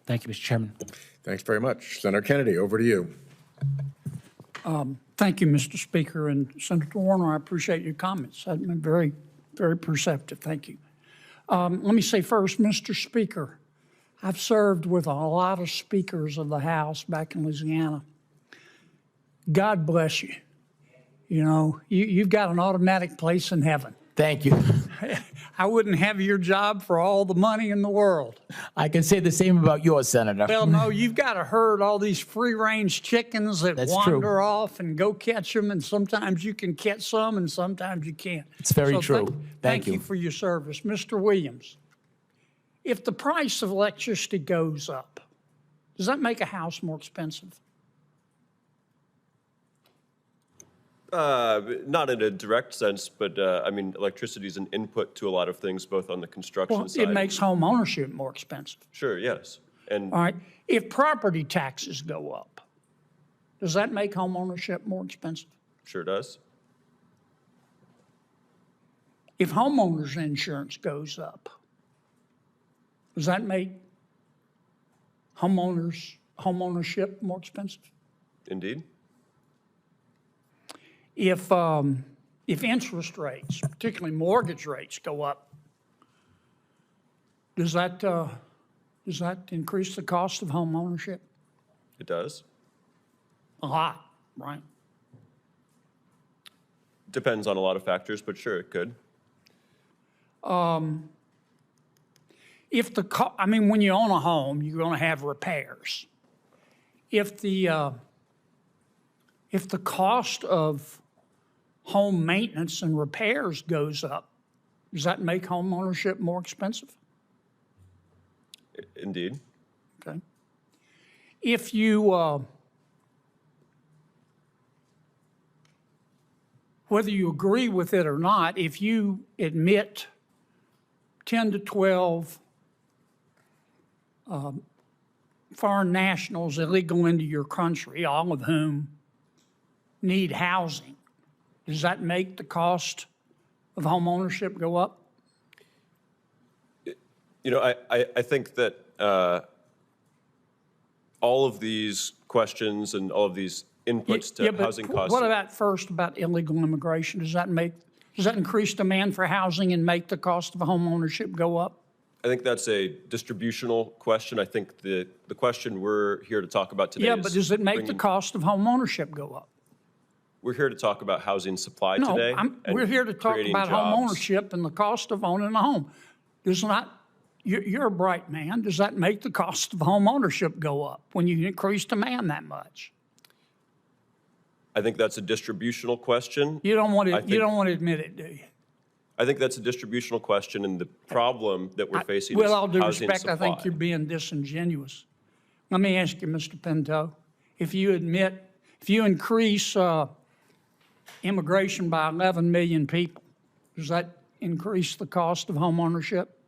Thank you, Mr. Chairman. Thanks very much. Senator Kennedy, over to you. Thank you, Mr. Speaker. And Senator Warner, I appreciate your comments. I've been very, very perceptive. Thank you. Let me say first, Mr. Speaker, I've served with a lot of speakers of the House back in Louisiana. God bless you. You know, you've got an automatic place in heaven. Thank you. I wouldn't have your job for all the money in the world. I can say the same about yours, Senator. Well, no, you've got to herd all these free-range chickens that That's wander true. off and go catch them, and sometimes you can catch some and sometimes you can't. It's very true. Thank you. you for your service. Mr. Williams, if the price of electricity goes up, does that make a house more expensive? Not in a direct sense, but I mean, electricity is an input to a lot of things, both on the construction Well, side. it makes home ownership more expensive. Sure, yes. And All right. If property taxes go up, does that make home ownership more expensive? sure does. If homeowners insurance goes up, does that make homeownership more expensive? Indeed. If interest rates, particularly mortgage rates, go up, does that increase the cost of home ownership? It does. A lot, right? Depends on a lot of factors, but sure, it could. When you own a home, you're going to have repairs. If the cost of home maintenance and repairs goes up, does that make home ownership more expensive? Indeed. Okay. If you, whether you agree with it or not, if you admit 10 to 12 foreign nationals illegal into your country, all of whom need housing, does that make the cost of home ownership go up? You know, I think that all of these questions and all of these inputs to but housing costs. What about illegal immigration? Does that increase demand for housing and make the cost of home ownership go up? I think that's a distributional question. I think the question we're here to talk about today Yeah, but does it make the cost of home ownership go up? We're here to talk about housing supply No, today. we're here to talk creating about home jobs. ownership and the cost of owning a home. You're a bright man. Does that make the cost of home ownership go up when you increase demand that much? I think that's a distributional question. You don't want to admit it, do you? I think that's a distributional question, and the problem that we're facing With is all due housing respect, supply. I think you're being disingenuous. Let me ask you, Mr. Pinto, if you increase immigration by 11 million people, does that increase the cost of home ownership?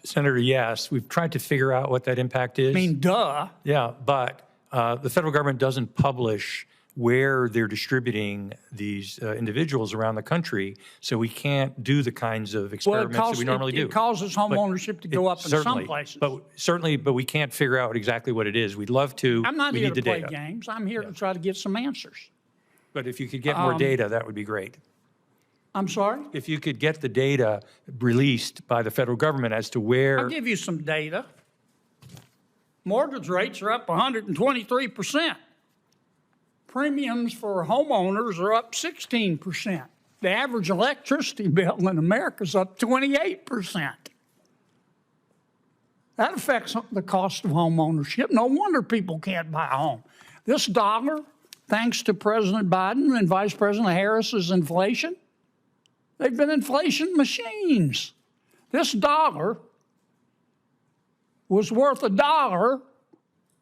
Senator, yes. We've tried to figure out what that impact is. I mean, duh. Yeah, but the federal government doesn't publish where they're distributing these individuals around the country, so we can't do the kinds of experiments that we normally do. It causes home ownership to go up in some places. But we can't figure out exactly what it is. We'd love to. I'm not we here need to the play data. games. I'm here to try to get some answers. But if you could get more data, that would be great. I'm sorry? If you could get the data released by the federal government as to where. I'll give you some data. Mortgage rates are up 123%. Premiums for homeowners are up 16%. The average electricity bill in America is up 28%. That affects the cost of home ownership. No wonder people can't buy a home. This dollar, thanks to President Biden and Vice President Harris's inflation, they've been inflation machines. This dollar was worth $1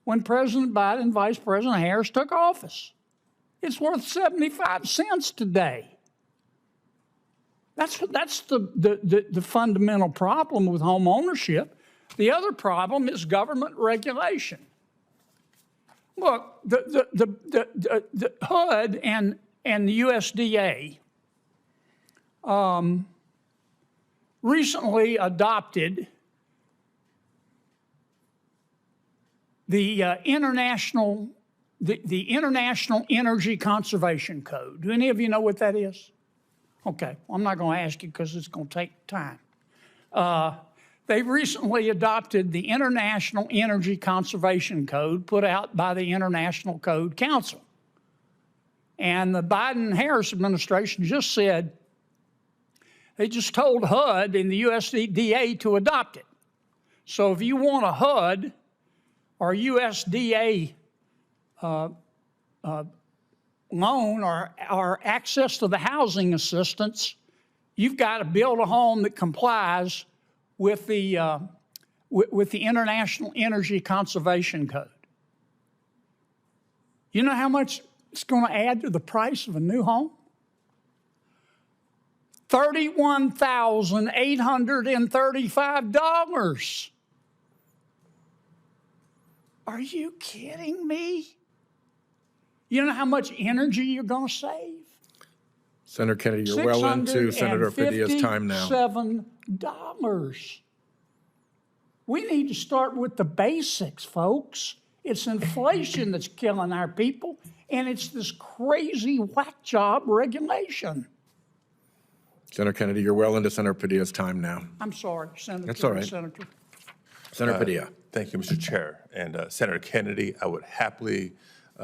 when President Biden and Vice President Harris took office. It's worth 75 cents today. That's the fundamental problem with home ownership. The other problem is government regulation. Look, the HUD and the USDA recently adopted the International Energy Conservation Code. Do any of you know what that is? Okay, well, I'm not going to ask you because it's going to take time. They recently adopted the International Energy Conservation Code put out by the International Code Council. And the Biden-Harris administration just said, they just told HUD and the USDA to adopt it. So if you want a HUD or USDA loan or access to the housing assistance, you've got to build a home that complies with the International Energy Conservation Code. You know how much it's going to add to the price of a new home? $31,835. Are you kidding me? You know how much energy you're going to save? Senator Kennedy, you're well into Senator Padilla's time now. $657. We need to start with the basics, folks. It's inflation that's killing our people, and it's this crazy whack job regulation. Senator Kennedy, you're well into Senator Padilla's time now. I'm sorry, Senator. That's all right. Senator. Senator Padilla. Thank you, Mr. Chair. And Senator Kennedy, I would happily